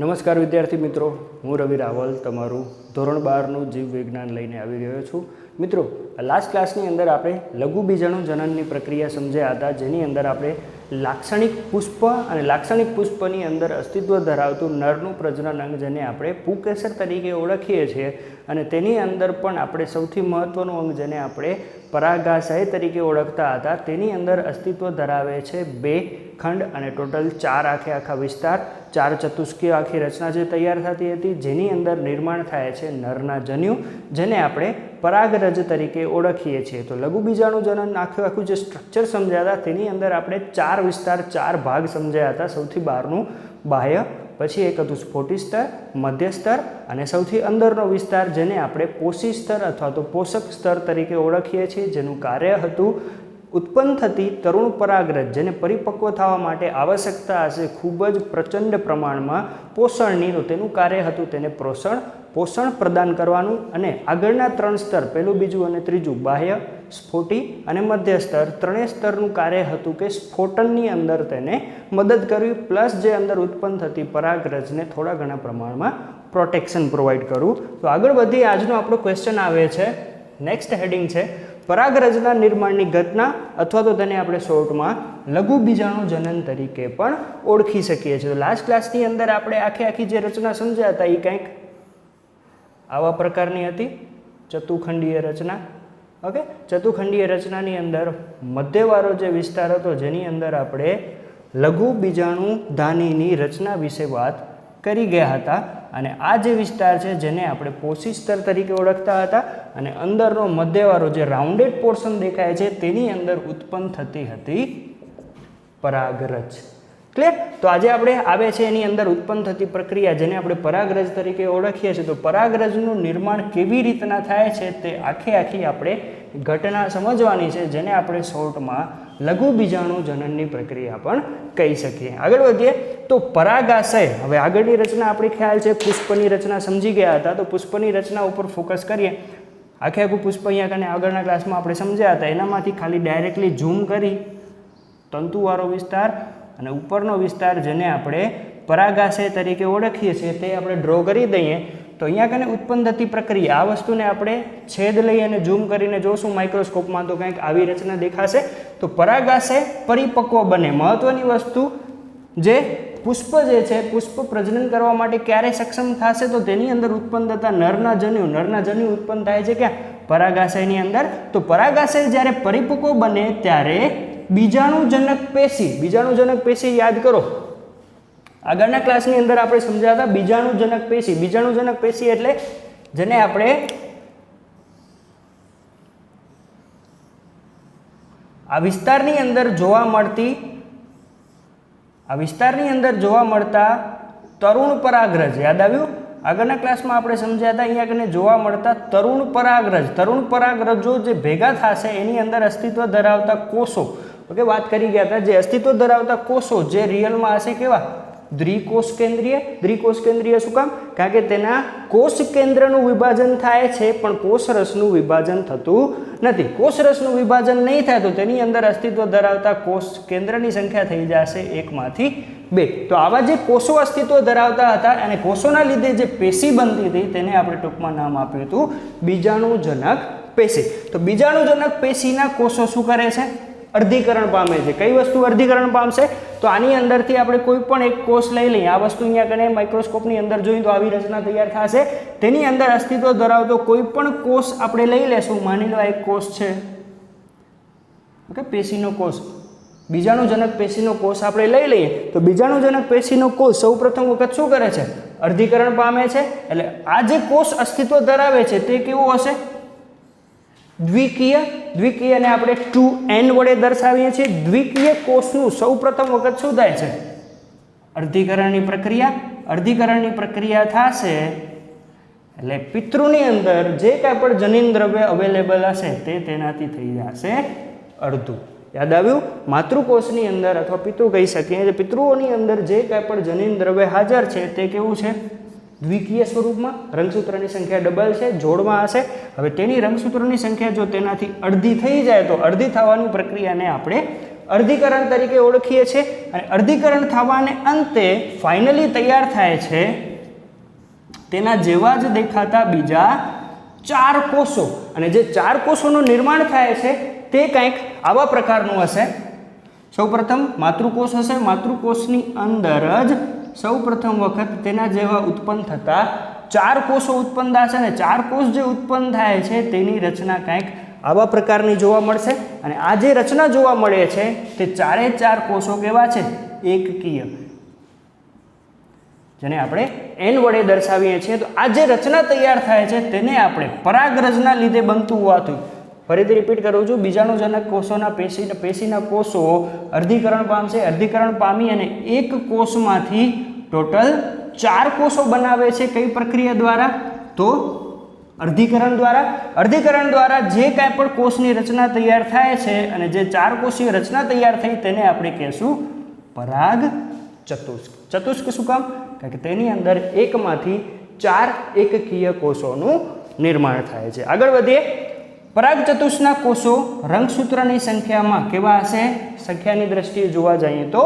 નમસ્કાર વિદ્યાર્થી મિત્રો, હું રવિ રાવલ તમારું ધોરણ 12નું જીવ વિજ્ઞાન લઈને આવી ગયો છું. મિત્રો, લાસ્ટ ક્લાસની અંદર આપણે લઘુબીજાણુ જનનની પ્રક્રિયા સમજ્યા હતા, જેની અંદર આપણે લાક્ષણિક પુષ્પ અને લાક્ષણિક પુષ્પની અંદર અસ્તિત્વ ધરાવતું નરનું પ્રજનન અંગ જેને આપણે પુંકેસર તરીકે ઓળખીએ છીએ, અને તેની અંદર પણ આપણે સૌથી મહત્ત્વનું અંગ જેને આપણે પરાગાશય તરીકે ઓળખતા હતા, તેની અંદર અસ્તિત્વ ધરાવે છે 2 ખંડ અને ટોટલ 4 આખા વિસ્તાર, 4 ચતુષ્કીય આખી રચના જે તૈયાર થતી હતી, જેની અંદર નિર્માણ થાય છે નરના જન્યુ, જેને આપણે પરાગરજ તરીકે ઓળખીએ છીએ. તો લઘુબીજાણુ જનન આખું જે સ્ટ્રક્ચર સમજ્યા હતા, તેની અંદર આપણે 4 વિસ્તાર 4 ભાગ સમજ્યા હતા. સૌથી બહારનું બાહ્ય, પછી એક હતું સ્ફોટી સ્તર, મધ્ય સ્તર અને સૌથી અંદરનો વિસ્તાર જેને આપણે પોષી સ્તર અથવા તો પોષક સ્તર તરીકે ઓળખીએ છીએ, જેનું કાર્ય હતું ઉત્પન્ન થતી તરુણ પરાગરજ, જેને પરિપક્વ થવા માટે આવશ્યકતા હશે ખૂબ જ પ્રચંડ પ્રમાણમાં પોષણની, તો તેનું કાર્ય હતું તેને પોષણ પ્રદાન કરવાનું. અને આગળના 3 સ્તર, પહેલું, બીજું અને ત્રીજું, બાહ્ય, સ્ફોટી અને મધ્ય સ્તર, ત્રણેય સ્તરનું કાર્ય હતું કે સ્ફોટનની અંદર તેને મદદ કરવી, પ્લસ જે અંદર ઉત્પન્ન થતી પરાગરજને થોડા ઘણા પ્રમાણમાં પ્રોટેક્શન પ્રોવાઈડ કરવું. તો આગળ વધી આજનો આપણો ક્વેશ્ચન આવે છે, નેક્સ્ટ હેડિંગ છે પરાગરજના નિર્માણની ઘટના, અથવા તો તેને આપણે શોર્ટમાં લઘુબીજાણુ જનન તરીકે પણ ઓળખી શકીએ છીએ. તો લાસ્ટ ક્લાસની અંદર આપણે આખી જે રચના સમજ્યા હતા એ કંઈક આવા પ્રકારની હતી, ચતુખંડીય રચના. ઓકે, ચતુખંડીય રચનાની અંદર મધ્યવાળો જે વિસ્તાર હતો, જેની અંદર આપણે લઘુબીજાણુ ધાનીની રચના વિશે વાત કરી ગયા હતા, અને આ જે વિસ્તાર છે જેને આપણે પોષી સ્તર તરીકે ઓળખતા હતા, અને અંદરનો મધ્યવાળો જે રાઉન્ડેડ પોર્શન દેખાય છે તેની અંદર ઉત્પન્ન થતી હતી પરાગરજ. ક્લિયર? તો આજે આપણે આવે છે એની અંદર ઉત્પન્ન થતી પ્રક્રિયા જેને આપણે પરાગરજ તરીકે ઓળખીએ છીએ. તો પરાગરજનું નિર્માણ કેવી રીતના થાય છે તે આખી આપણે ઘટના સમજવાની છે, જેને આપણે શોર્ટમાં લઘુબીજાણુ જનનની પ્રક્રિયા પણ કહી શકીએ. આગળ વધીએ તો પરાગાશય. હવે આગળની રચના આપણી ખ્યાલ છે પુષ્પની રચના સમજી ગયા હતા, તો પુષ્પની રચના ઉપર ફોકસ કરીએ. આખું પુષ્પ અહીંયા કને આગળના ક્લાસમાં આપણે સમજ્યા હતા, એનામાંથી ખાલી ડાયરેક્ટલી ઝૂમ કરી તંતુવાળો વિસ્તાર અને ઉપરનો વિસ્તાર જેને આપણે પરાગાશય તરીકે ઓળખીએ છીએ તે આપણે ડ્રો કરી દઈએ. તો અહીંયા કને ઉત્પન્ન થતી પ્રક્રિયા, આ વસ્તુને આપણે છેદ લઈ અને ઝૂમ કરીને જોશું માઇક્રોસ્કોપમાં, તો કંઈક આવી રચના દેખાશે. તો પરાગાશય પરિપક્વ બને. મહત્વની વસ્તુ, જે પુષ્પ જે છે, પુષ્પ પ્રજનન કરવા માટે ક્યારે સક્ષમ થશે, તો તેની અંદર ઉત્પન્ન થતા નરના જન્યુ ઉત્પન્ન થાય છે ક્યાં? પરાગાશયની અંદર. તો પરાગાશય જ્યારે પરિપક્વ બને ત્યારે બીજાણુજનક પેશી યાદ કરો, આગળના ક્લાસની અંદર આપણે સમજ્યા હતા બીજાણુજનક પેશી એટલે જેને આપણે આ વિસ્તારની અંદર જોવા મળતા તરુણ પરાગરજ. યાદ આવ્યું? આગળના ક્લાસમાં આપણે સમજ્યા હતા અહીંયા કને જોવા મળતા તરુણ પરાગરજો જે ભેગા થશે એની અંદર અસ્તિત્વ ધરાવતા કોષો. ઓકે, વાત કરી ગયા હતા, જે અસ્તિત્વ ધરાવતા કોષો જે રિયલમાં હશે કેવા? દ્વિકોષ કેન્દ્રીય. શું કામ? કારણ કે તેના કોષ કેન્દ્રનું વિભાજન થાય છે, પણ કોષરસનું વિભાજન થતું નથી. કોષરસનું વિભાજન નહીં થાય તો તેની અંદર અસ્તિત્વ ધરાવતા કોષ કેન્દ્રની સંખ્યા થઈ જશે 1 માંથી 2. તો આવા જે કોષો અસ્તિત્વ ધરાવતા હતા અને કોષોના લીધે જે પેશી બનતી હતી તેને આપણે ટૂંકમાં નામ આપ્યું હતું બીજાણુજનક પેશી. તો બીજાણુજનક પેશીના કોષો શું કરે છે? અર્ધીકરણ પામે છે. કઈ વસ્તુ અર્ધીકરણ પામશે? તો આની અંદરથી આપણે કોઈ પણ એક કોષ લઈ લઈએ. આ વસ્તુ અહીંયા કને માઇક્રોસ્કોપની અંદર જોઈએ તો આવી રચના તૈયાર થશે. તેની અંદર અસ્તિત્વ ધરાવતો કોઈ પણ કોષ આપણે લઈ લેશું. માની લો એક કોષ છે, ઓકે, પેશીનો કોષ, બીજાણુજનક પેશીનો કોષ આપણે લઈ લઈએ. તો બીજાણુજનક પેશીનો કોષ સૌપ્રથમ વખત શું કરે છે? અર્ધીકરણ પામે છે. એટલે આ જે કોષ અસ્તિત્વ ધરાવે છે તે કેવો હશે? દ્વિકીયને આપણે 2n વડે દર્શાવીએ છીએ. દ્વિકીય કોષનું સૌપ્રથમ વખત શું થાય છે? અર્ધીકરણની પ્રક્રિયા થશે. એટલે પિતૃની અંદર જે કાંઈ પણ જનીન દ્રવ્ય અવેલેબલ હશે તે તેનાથી થઈ જશે અડધું. યાદ આવ્યું? માતૃકોષની અંદર અથવા પિતૃ કહી શકીએ, પિતૃઓની અંદર જે કાંઈ પણ જનીન દ્રવ્ય હાજર છે તે કેવું છે? દ્વિકીય સ્વરૂપમાં. રંગસૂત્રની સંખ્યા ડબલ છે, જોડમાં હશે. હવે તેની રંગસૂત્રની સંખ્યા જો તેનાથી અડધી થઈ જાય તો અડધી થવાની પ્રક્રિયાને આપણે અર્ધીકરણ તરીકે ઓળખીએ છીએ અને અર્ધીકરણ થવાને અંતે ફાઇનલી તૈયાર થાય છે તેના જેવા જ દેખાતા બીજા 4 કોષો અને જે 4 કોષોનું નિર્માણ થાય છે તે કંઈક આવા પ્રકારનું હશે. સૌપ્રથમ માતૃકોષ હશે. માતૃકોષની અંદર જ સૌપ્રથમ વખત તેના જેવા ઉત્પન્ન થતા 4 કોષો ઉત્પન્ન થશે અને 4 કોષ જે ઉત્પન્ન થાય છે તેની રચના કંઈક આવા પ્રકારની જોવા મળશે અને આ જે રચના જોવા મળે છે તે 4 કોષો કેવા છે? એકકીય, જેને આપણે n વડે દર્શાવીએ છીએ. તો આ જે રચના તૈયાર થાય છે તેને આપણે પરાગરજના લીધે બનતું હોવાથી, ફરીથી રિપીટ કરું છું, બીજાણુજનક કોષોના પેશીના કોષો અર્ધીકરણ પામશે. અર્ધીકરણ પામી અને એક કોષમાંથી ટોટલ 4 કોષો બનાવે છે. કઈ પ્રક્રિયા દ્વારા? તો અર્ધીકરણ દ્વારા. અર્ધીકરણ દ્વારા જે કાંઈ પણ કોષની રચના તૈયાર થાય છે અને જે 4 કોષીય રચના તૈયાર થઈ તેને આપણે કહેશું પરાગ ચતુષ્ક. ચતુષ્ક શું કામ? કારણ કે તેની અંદર એકમાંથી 4 એકકીય કોષોનું નિર્માણ થાય છે. આગળ વધીએ. પરાગ ચતુષ્કના કોષો રંગસૂત્રની સંખ્યામાં કેવા હશે? સંખ્યાની દ્રષ્ટિએ જોવા જઈએ તો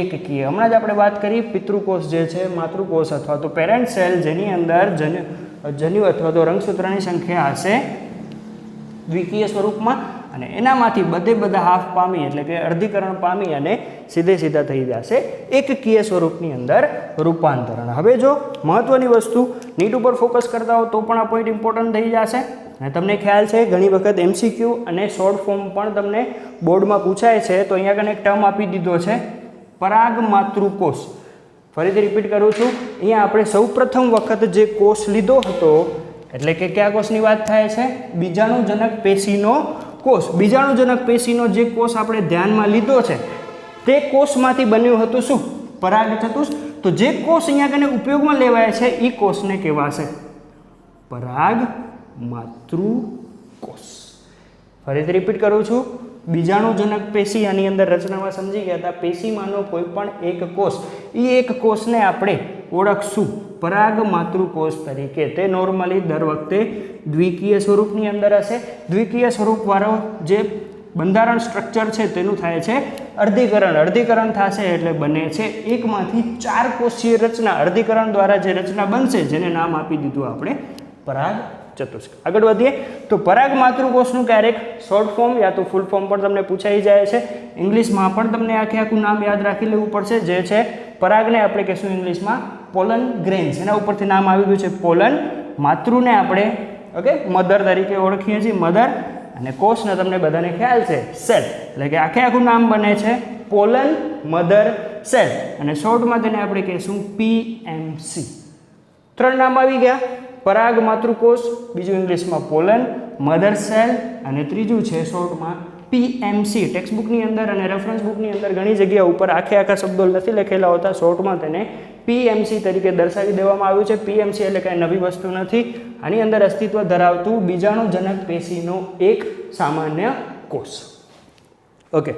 એકકીય. હમણાં જ આપણે વાત કરી પિતૃકોષ જે છે, માતૃકોષ અથવા તો પેરેન્ટ સેલ, જેની અંદર જન્યુ અથવા તો રંગસૂત્રની સંખ્યા હશે દ્વિકીય સ્વરૂપમાં અને એનામાંથી બધા હાફ પામી એટલે કે અર્ધીકરણ પામી અને સીધા થઈ જશે એકકીય સ્વરૂપની અંદર રૂપાંતરણ. હવે જો મહત્વની વસ્તુ નીટ ઉપર ફોકસ કરતા હો તો પણ આ પોઈન્ટ ઇમ્પોર્ટન્ટ થઈ જશે. અને તમને ખ્યાલ છે ઘણી વખત MCQ અને શોર્ટ ફોર્મ પણ તમને બોર્ડમાં પૂછાય છે. તો અહીંયા આગળ એક ટર્મ આપી દીધો છે પરાગ માતૃકોષ. ફરીથી રિપીટ કરું છું, અહીંયા આપણે સૌપ્રથમ વખત જે કોષ લીધો હતો એટલે કે કયા કોષની વાત થાય છે? બીજાણુજનક પેશીનો કોષ. બીજાણુજનક પેશીનો જે કોષ આપણે ધ્યાનમાં લીધો છે તે કોષમાંથી બન્યું હતું શું? પરાગ ચતુષ્ક. તો જે કોષ અહીંયા કને ઉપયોગમાં લેવાય છે એ કોષને કહેવાશે પરાગ માતૃકોષ. ફરીથી રિપીટ કરું છું, બીજાણુજનક પેશી આની અંદર રચનામાં સમજી ગયા હતા. પેશીમાંનો કોઈ પણ એક કોષ, એ એક કોષને આપણે ઓળખશું પરાગ માતૃકોષ તરીકે. તે નોર્મલી દર વખતે દ્વિકીય સ્વરૂપની અંદર હશે. દ્વિકીય સ્વરૂપવાળો જે બંધારણ સ્ટ્રક્ચર છે તેનું થાય છે અર્ધીકરણ. અર્ધીકરણ થશે એટલે બને છે એકમાંથી 4 કોષીય રચના. અર્ધીકરણ દ્વારા જે રચના બનશે જેને નામ આપી દીધું આપણે પરાગ ચતુષ્ક. આગળ વધીએ તો પરાગ માતૃકોષનું ક્યારેક શોર્ટ ફોર્મ યા તો ફૂલ ફોર્મ પણ તમને પૂછાઈ જાય છે. ઇંગ્લિશમાં પણ તમને આખું નામ યાદ રાખી લેવું પડશે. જે છે પરાગને આપણે કહીશું ઇંગ્લિશમાં પોલન ગ્રેન્સ. એના ઉપરથી નામ આવી ગયું છે પોલન. માતૃને આપણે મધર તરીકે ઓળખીએ છીએ, મધર. અને કોષને તમને બધાને ખ્યાલ છે સેલ. એટલે કે આખું નામ બને છે પોલન મધર સેલ અને શોર્ટમાં તેને આપણે કહીશું PMC. 3 નામ આવી ગયા. પરાગ માતૃકોષ, બીજું ઇંગ્લિશમાં પોલન મધર સેલ અને ત્રીજું છે શોર્ટમાં PMC. ટેક્સ્ટ બુકની અંદર અને રેફરન્સ બુકની અંદર ઘણી જગ્યા ઉપર આખા શબ્દો નથી લખેલા હોતા. શોર્ટમાં તેને PMC તરીકે દર્શાવી દેવામાં આવ્યું છે. PMC એટલે કાંઈ નવી વસ્તુ નથી. આની અંદર અસ્તિત્વ ધરાવતું બીજાણુજનક પેશીનો એક સામાન્ય કોષ. ઓકે.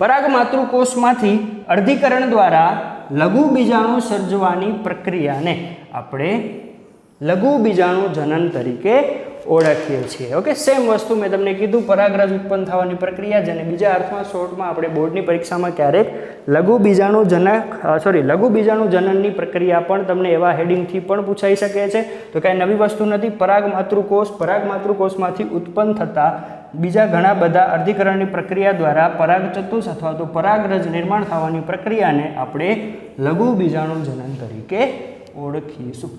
પરાગ માતૃકોષમાંથી અર્ધીકરણ દ્વારા લઘુ બીજાણુ સર્જવાની પ્રક્રિયાને આપણે લઘુ બીજાણુ જનન તરીકે ઓળખીએ છીએ. ઓકે. સેમ વસ્તુ મેં તમને કીધું, પરાગરજ ઉત્પન્ન થવાની પ્રક્રિયા, જેને બીજા અર્થમાં શોર્ટમાં આપણે બોર્ડની પરીક્ષામાં ક્યારેક લઘુ બીજાણુ જનનની પ્રક્રિયા પણ તમને એવા હેડિંગથી પણ પૂછાઈ શકે છે. તો કાંઈ નવી વસ્તુ નથી. પરાગ માતૃકોષમાંથી ઉત્પન્ન થતા બીજા ઘણા બધા અર્ધીકરણની પ્રક્રિયા દ્વારા પરાગ ચતુષ્ક અથવા તો પરાગરજ નિર્માણ થવાની પ્રક્રિયાને આપણે લઘુ બીજાણુ જનન તરીકે ઓળખીશું.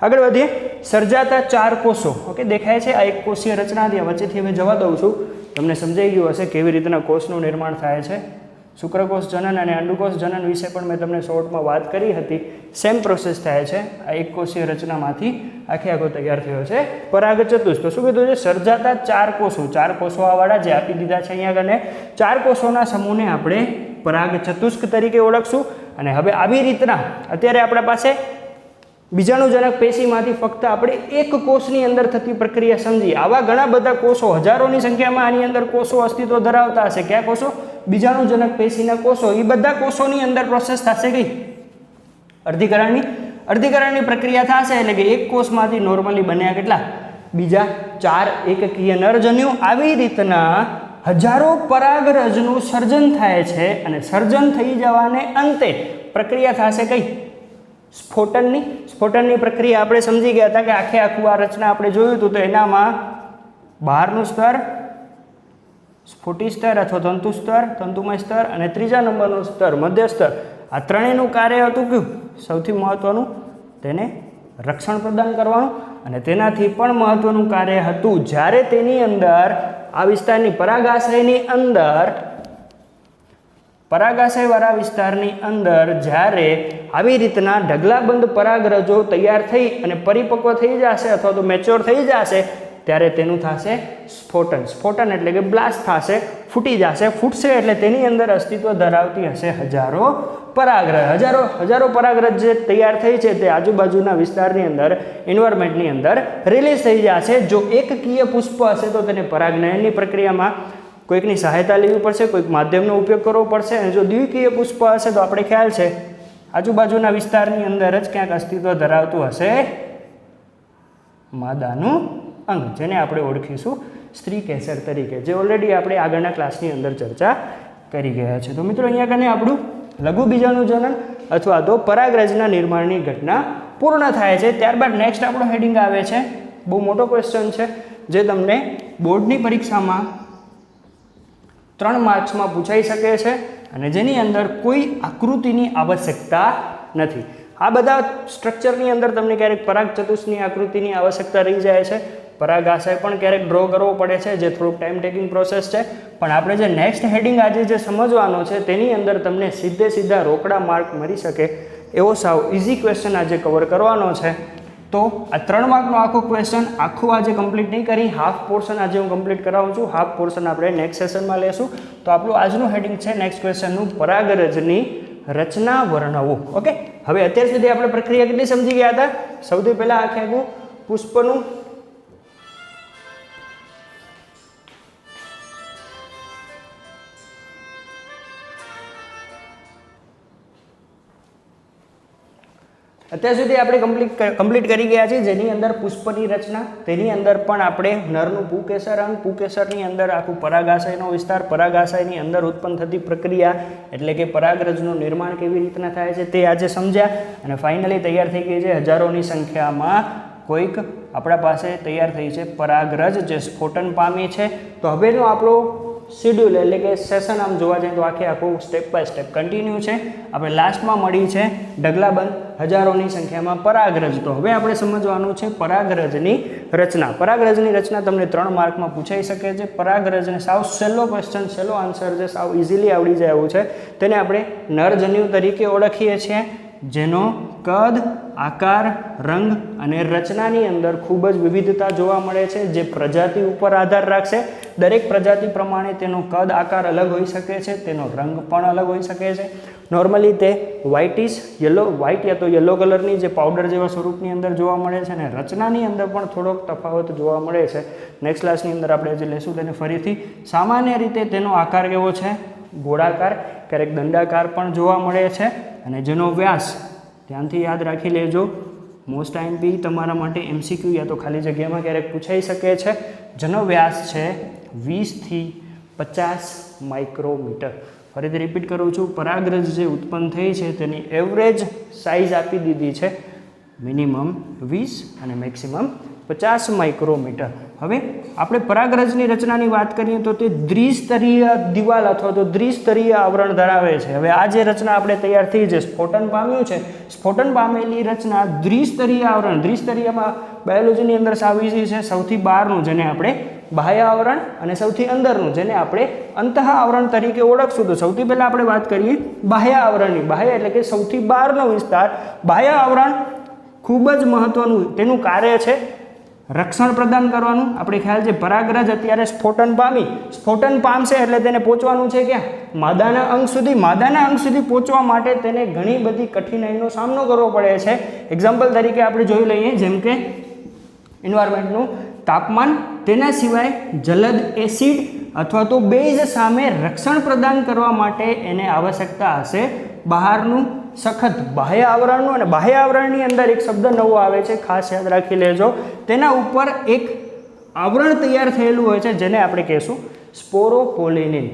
આગળ વધીએ. સર્જાતા 4 કોષો. ઓકે, દેખાય છે આ એક કોષીય રચના હતી. વચ્ચેથી હવે જવા દઉં છું. તમને સમજાઈ ગયું હશે કેવી રીતના કોષનું નિર્માણ થાય છે. શુક્રકોષ જનન અને અંડુકોષ જનન વિશે પણ મેં તમને શોર્ટમાં વાત કરી હતી. સેમ પ્રોસેસ થાય છે. આ એક કોષીય રચનામાંથી આખો તૈયાર થયો છે પરાગ ચતુષ્ક. તો શું કીધું છે? સર્જાતા 4 કોષો. 4 કોષો આવાળા જે આપી દીધા છે અહીંયા આગળ. 4 કોષોના સમૂહને આપણે પરાગ ચતુષ્ક તરીકે ઓળખશું. અને હવે આવી રીતના અત્યારે આપણા પાસે બીજાણુજનક પેશીમાંથી ફક્ત આપણે એક કોષની અંદર થતી પ્રક્રિયા સમજીએ. આવા ઘણા બધા કોષો, હજારોની સંખ્યામાં આની અંદર કોષો અસ્તિત્વ ધરાવતા હશે. કયા કોષો? બીજાણુજનક પેશીના કોષો. એ બધા કોષોની અંદર પ્રોસેસ થશે કઈ? અર્ધીકરણની પ્રક્રિયા થશે. એટલે કે એક કોષમાંથી નોર્મલી બન્યા કેટલા? બીજા 4 એકકીય નરજન્યુ. આવી રીતના હજારો પરાગરજનું સર્જન થાય છે અને સર્જન થઈ જવાને અંતે પ્રક્રિયા થશે કઈ? સ્ફોટનની. સ્ફોટનની પ્રક્રિયા આપણે સમજી ગયા હતા કે આખે આખું આ રચના આપણે જોયું હતું. તો એનામાં બહારનું સ્તર, સ્ફુટી સ્તર અથવા તંતુ સ્તર, તંતુમય સ્તર અને ત્રીજા નંબરનું સ્તર મધ્ય સ્તર, આ ત્રણેયનું કાર્ય હતું કયું? સૌથી મહત્વનું તેને રક્ષણ પ્રદાન કરવાનું. અને તેનાથી પણ મહત્વનું કાર્ય હતું જ્યારે તેની અંદર આ વિસ્તારની પરાગાશયની અંદર, પરાગાશયવાળા વિસ્તારની અંદર જ્યારે આવી રીતના ઢગલાબંધ પરાગરજો તૈયાર થઈ અને પરિપક્વ થઈ જશે અથવા તો મેચ્યોર થઈ જશે ત્યારે તેનું થશે સ્ફોટન. સ્ફોટન એટલે કે બ્લાસ્ટ થશે, ફૂટી જશે. ફૂટશે એટલે તેની અંદર અસ્તિત્વ ધરાવતી હશે હજારો પરાગરજ. હજારો પરાગરજ જે તૈયાર થઈ છે તે આજુબાજુના વિસ્તારની અંદર, એન્વાયરમેન્ટની અંદર રિલીઝ થઈ જશે. જો એકકીય પુષ્પ હશે તો તેને પરાગનયનની પ્રક્રિયામાં કોઈકની સહાયતા લેવી પડશે, કોઈક માધ્યમનો ઉપયોગ કરવો પડશે. અને જો દ્વિકીય પુષ્પ હશે તો આપણે ખ્યાલ છે આજુબાજુના વિસ્તારની અંદર જ ક્યાંક અસ્તિત્વ ધરાવતું હશે માદાનું અંગ, જેને આપણે ઓળખીશું સ્ત્રી કેસર તરીકે, જે ઓલરેડી આપણે આગળના ક્લાસની અંદર ચર્ચા કરી ગયા છે. તો મિત્રો અહીંયા કને આપણું લઘુ બીજાણુ જનન અથવા તો પરાગરજના નિર્માણની ઘટના પૂર્ણ થાય છે. ત્યારબાદ નેક્સ્ટ આપણો હેડિંગ આવે છે, બહુ મોટો ક્વેશ્ચન છે જે તમને બોર્ડની પરીક્ષામાં 3 માર્ક્સમાં પૂછાઈ શકે છે અને જેની અંદર કોઈ આકૃતિની આવશ્યકતા નથી. આ બધા સ્ટ્રક્ચરની અંદર તમને ક્યારેક પરાગ ચતુષ્ની આકૃતિની આવશ્યકતા રહી જાય છે, પરાગાશય પણ ક્યારેક ડ્રો કરવો પડે છે, જે થોડુંક ટાઈમ ટેકિંગ પ્રોસેસ છે. પણ આપણે જે નેક્સ્ટ હેડિંગ આજે જે સમજવાનો છે તેની અંદર તમને સીધા રોકડા માર્ક મળી શકે એવો સાવ ઇઝી ક્વેશ્ચન આજે કવર કરવાનો છે. તો આ 3 માર્કનો આખો ક્વેશ્ચન આખું આજે કમ્પ્લીટ નહીં કરી, હાફ પોર્શન આજે હું કમ્પ્લીટ કરાવું છું. હાફ પોર્શન આપણે નેક્સ્ટ સેશનમાં લેશું. તો આપણું આજનું હેડિંગ છે નેક્સ્ટ ક્વેશ્ચનનું પરાગરજની રચના વર્ણવો. ઓકે, હવે અત્યાર સુધી આપણે પ્રક્રિયા કેટલી સમજી ગયા હતા? સૌથી પહેલા આખે આખું પુષ્પનું અત્યાર સુધી આપણે કમ્પ્લીટ કરી ગયા છીએ, જેની અંદર પુષ્પની રચના, તેની અંદર પણ આપણે નરનું પુકેસર અંગ, પુકેસરની અંદર આખું પરાગાશયનો વિસ્તાર, પરાગાશયની અંદર ઉત્પન્ન થતી પ્રક્રિયા એટલે કે પરાગરજનું નિર્માણ કેવી રીતના થાય છે તે આજે સમજ્યા. અને ફાઇનલી તૈયાર થઈ ગઈ છે હજારોની સંખ્યામાં કોઈક આપણા પાસે તૈયાર થઈ છે પરાગરજ જે સ્ફોટન પામી છે. તો હવેનો આપણો શેડ્યુલ એટલે કે સેશન આમ જોવા જઈએ તો આખું સ્ટેપ બાય સ્ટેપ કન્ટિન્યુ છે. આપણે લાસ્ટમાં મળી છે ઢગલાબંધ હજારોની સંખ્યામાં પરાગરજ. તો હવે આપણે સમજવાનું છે પરાગરજની રચના. પરાગરજની રચના તમને 3 માર્કમાં પૂછાઈ શકે છે. પરાગરજને સાવ સહેલો ક્વેશ્ચન, સહેલો આન્સર છે, સાવ ઇઝીલી આવડી જાય એવું છે. તેને આપણે નરજન્યુ તરીકે ઓળખીએ છીએ, જેનો કદ, આકાર, રંગ અને રચનાની અંદર ખૂબ જ વિવિધતા જોવા મળે છે, જે પ્રજાતિ ઉપર આધાર રાખશે. દરેક પ્રજાતિ પ્રમાણે તેનો કદ, આકાર અલગ હોઈ શકે છે, તેનો રંગ પણ અલગ હોઈ શકે છે. નોર્મલી તે વ્હાઇટિશ વ્હાઇટ યા તો યલો કલરની જે પાવડર જેવા સ્વરૂપની અંદર જોવા મળે છે અને રચનાની અંદર પણ થોડોક તફાવત જોવા મળે છે. નેક્સ્ટ ક્લાસની અંદર આપણે જે લેશું તેને ફરીથી. સામાન્ય રીતે તેનો આકાર કેવો છે? ગોળાકાર, ક્યારેક દંડાકાર પણ જોવા મળે છે. અને જેનો વ્યાસ ધ્યાનથી યાદ રાખી લેજો, મોસ્ટ આઈએમપી તમારા માટે MCQ યા તો ખાલી જગ્યામાં ક્યારેક પૂછાઈ શકે છે. જેનો વ્યાસ છે 20 થી 50 માઇક્રોમીટર. ફરીથી રિપીટ કરું છું, પરાગરજ જે ઉત્પન્ન થઈ છે તેની એવરેજ સાઇઝ આપી દીધી છે મિનિમમ 20 અને મેક્સિમમ 50 માઇક્રોમીટર. હવે આપણે પરાગરજની રચનાની વાત કરીએ તો તે દ્વિસ્તરીય દિવાલ અથવા તો દ્વિસ્તરીય આવરણ ધરાવે છે. હવે આ જે રચના આપણે તૈયાર થઈ છે, સ્ફોટન પામ્યું છે, સ્ફોટન પામેલી રચના દ્વિસ્તરીય આવરણ, દ્વિસ્તરીયમાં બાયોલોજીની અંદર સાવ ઇઝી છે. સૌથી બહારનું જેને આપણે બાહ્ય આવરણ અને સૌથી અંદરનું જેને આપણે અંતઃ આવરણ તરીકે ઓળખશું. તો સૌથી પહેલાં આપણે વાત કરીએ બાહ્ય આવરણની. બાહ્ય એટલે કે સૌથી બહારનો વિસ્તાર. બાહ્ય આવરણ ખૂબ જ મહત્વનું, તેનું કાર્ય છે રક્ષણ પ્રદાન કરવાનું. આપણે ખ્યાલ છે પરાગરજ અત્યારે સ્ફોટન પામશે એટલે તેને પહોંચવાનું છે ક્યાં? માદાના અંગ સુધી. માદાના અંગ સુધી પહોંચવા માટે તેને ઘણી બધી કઠિનાઈનો સામનો કરવો પડે છે. એક્ઝામ્પલ તરીકે આપણે જોઈ લઈએ, જેમ કે એન્વાયરમેન્ટનું તાપમાન, તેના સિવાય જલદ એસિડ અથવા તો બેઝ સામે રક્ષણ પ્રદાન કરવા માટે એને આવશ્યકતા હશે બહારનું સખત બાહ્ય આવરણનું. અને બાહ્ય આવરણની અંદર એક શબ્દ નવો આવે છે, ખાસ યાદ રાખી લેજો. તેના ઉપર એક આવરણ તૈયાર થયેલું હોય છે જેને આપણે કહીશું સ્પોરોપોલિનિન.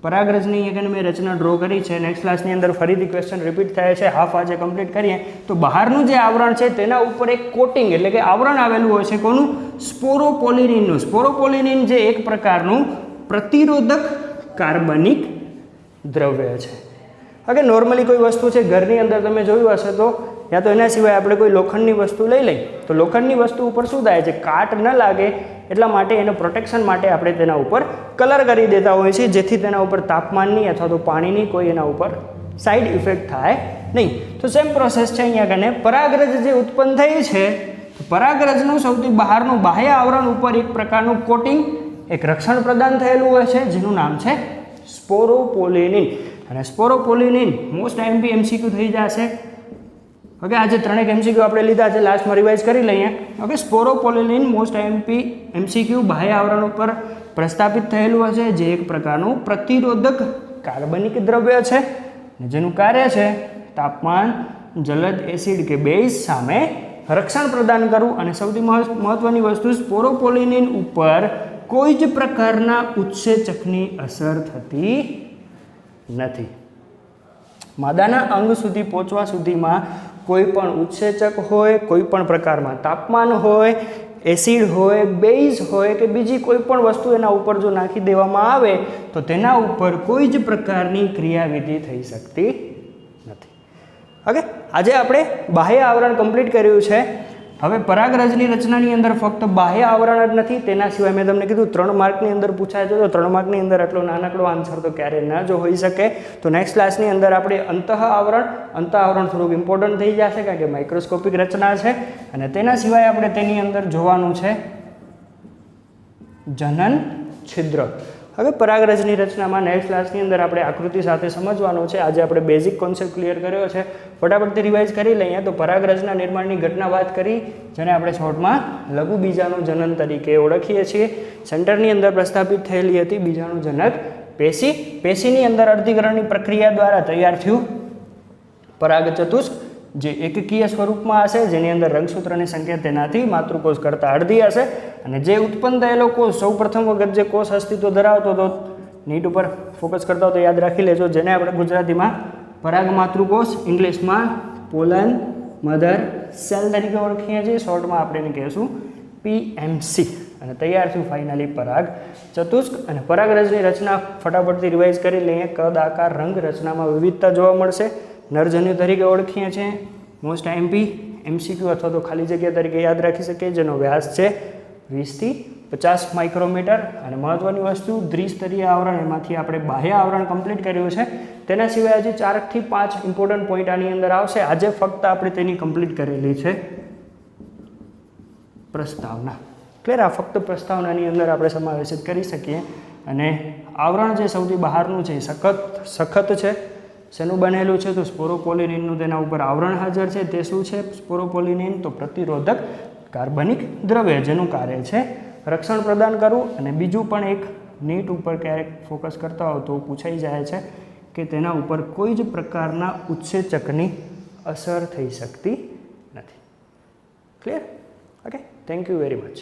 પરાગરજની અહીંયા મેં રચના ડ્રો કરી છે. નેક્સ્ટ ક્લાસની અંદર ફરીથી ક્વેશ્ચન રિપીટ થાય છે. હાફ આજે કમ્પ્લીટ કરીએ તો બહારનું જે આવરણ છે તેના ઉપર એક કોટિંગ એટલે કે આવરણ આવેલું હોય છે. કોનું? સ્પોરોપોલિનિનનું. સ્પોરોપોલિનિન જે એક પ્રકારનું પ્રતિરોધક કાર્બનિક દ્રવ્ય છે. ઓકે, નોર્મલી કોઈ વસ્તુ છે ઘરની અંદર તમે જોયું હશે તો યા તો એના સિવાય આપણે કોઈ લોખંડની વસ્તુ લઈ લઈએ તો લોખંડની વસ્તુ ઉપર શું થાય છે? કાટ ન લાગે એટલા માટે એને પ્રોટેક્શન માટે આપણે તેના ઉપર કલર કરી દેતા હોઈએ છીએ, જેથી તેના ઉપર તાપમાનની અથવા તો પાણીની કોઈ એના ઉપર સાઈડ ઇફેક્ટ થાય નહીં. તો સેમ પ્રોસેસ છે અહીંયા કને. પરાગરજ જે ઉત્પન્ન થઈ છે, પરાગરજનું સૌથી બહારનું બાહ્ય આવરણ ઉપર એક પ્રકારનું કોટિંગ, એક રક્ષણ પ્રદાન થયેલું હોય છે જેનું નામ છે સ્પોરોપોલિનિન. અને સ્પોરોપોલિનિન મોસ્ટ એમપી એમસીક્યુ થઈ જશે. ઓકે, આજે ત્રણેક એમસીક્યુ આપણે લીધા છે, લાસ્ટમાં રિવાઇઝ કરી લઈએ. ઓકે, સ્પોરોપોલિનિન મોસ્ટ એમપી એમસીક્યુ બાહ્ય આવરણ ઉપર પ્રસ્થાપિત થયેલું હશે, જે એક પ્રકારનું પ્રતિરોધક કાર્બનિક દ્રવ્ય છે જેનું કાર્ય છે તાપમાન, જલદ એસિડ કે બેઝ સામે રક્ષણ પ્રદાન કરવું. અને સૌથી મહત્વની વસ્તુ, સ્પોરોપોલિનિન ઉપર કોઈ જ પ્રકારના ઉત્સેચકની અસર થતી નથી. માદાના અંગ સુધી પહોંચવા સુધીમાં કોઈ પણ ઉત્સેચક હોય, કોઈ પણ પ્રકારમાં તાપમાન હોય, એસિડ હોય, બેઝ હોય કે બીજી કોઈ પણ વસ્તુ એના ઉપર જો નાખી દેવામાં આવે તો તેના ઉપર કોઈ જ પ્રકારની ક્રિયાવિધિ થઈ શકતી નથી. ઓકે, આજે આપણે બાહ્ય આવરણ કમ્પ્લીટ કર્યું છે. હવે પરાગરજની રચનાની અંદર ફક્ત બાહ્ય આવરણ જ નથી, તેના સિવાય મેં તમને કીધું 3 માર્કની અંદર પૂછાય છે, તો 3 માર્કની અંદર આટલો નાનકડો આન્સર તો ક્યારે ન જો હોઈ શકે. તો નેક્સ્ટ ક્લાસની અંદર આપણે અંતઃ આવરણ થોડુંક ઇમ્પોર્ટન્ટ થઈ જશે, કારણ કે માઇક્રોસ્કોપિક રચના છે. અને તેના સિવાય આપણે તેની અંદર જોવાનું છે જનન છિદ્ર. હવે પરાગરજની રચનામાં નેક્સ્ટ ક્લાસની અંદર આપણે આકૃતિ સાથે સમજવાનું છે. આજે આપણે બેઝિક કોન્સેપ્ટ ક્લિયર કર્યો છે, ફટાફટથી રિવાઇઝ કરી લઈએ. તો પરાગરજના નિર્માણની ઘટના વાત કરી, જેને આપણે શોર્ટમાં લઘુ બીજાણુ જનન તરીકે ઓળખીએ છીએ. સેન્ટરની અંદર પ્રસ્થાપિત થયેલી હતી બીજાણુ જનક પેશી. પેશીની અંદર અર્ધીકરણની પ્રક્રિયા દ્વારા તૈયાર થયું પરાગચતુષ્ક, જે એકકીય સ્વરૂપમાં હશે, જેની અંદર રંગસૂત્રની સંખ્યા તેનાથી માતૃકોષ કરતાં અડધી હશે. અને જે ઉત્પન્ન થયેલો કોષ સૌ પ્રથમ વખત જે કોષ અસ્તિત્વ ધરાવતો હતો, નીટ ઉપર ફોકસ કરતા તો યાદ રાખી લેજો, જેને આપણે ગુજરાતીમાં પરાગ માતૃકોષ, ઇંગ્લિશમાં પોલન મધર સેલ તરીકે ઓળખીએ છીએ. શોર્ટમાં આપણે એને કહીશું PMC. અને તૈયાર થયું ફાઇનલી પરાગ ચતુષ્ક. અને પરાગરજની રચના ફટાફટથી રિવાઇઝ કરી લઈએ. કદ, આકાર, રંગ, રચનામાં વિવિધતા જોવા મળશે. નરજન્યુ તરીકે ઓળખીએ છીએ. મોસ્ટ એમપી એમસીક્યુ અથવા તો ખાલી જગ્યા તરીકે યાદ રાખી શકીએ, જેનો વ્યાસ છે 20 થી 50 માઇક્રોમીટર. અને મહત્વની વસ્તુ, દ્વિસ્તરીય આવરણ, એમાંથી આપણે બાહ્ય આવરણ કમ્પ્લીટ કર્યું છે. તેના સિવાય હજી 4 થી 5 ઇમ્પોર્ટન્ટ પોઈન્ટ આની અંદર આવશે. આજે ફક્ત આપણે તેની કમ્પ્લીટ કરેલી છે પ્રસ્તાવના. ક્લિયર? આ ફક્ત પ્રસ્તાવનાની અંદર આપણે સમાવેશિત કરી શકીએ. અને આવરણ જે સૌથી બહારનું છે સખત છે. શેનું બનેલું છે? તો સ્પોરોપોલિનિનનું તેના ઉપર આવરણ હાજર છે. તે શું છે? સ્પોરોપોલિનિન તો પ્રતિરોધક કાર્બનિક દ્રવ્ય, જેનું કાર્ય છે રક્ષણ પ્રદાન કરવું. અને બીજું પણ એક નીટ ઉપર ક્યારેક ફોકસ કરતા હો તો પૂછાઈ જાય છે કે તેના ઉપર કોઈ જ પ્રકારના ઉત્સેચકની અસર થઈ શકતી નથી. Clear? Okay, thank you very much.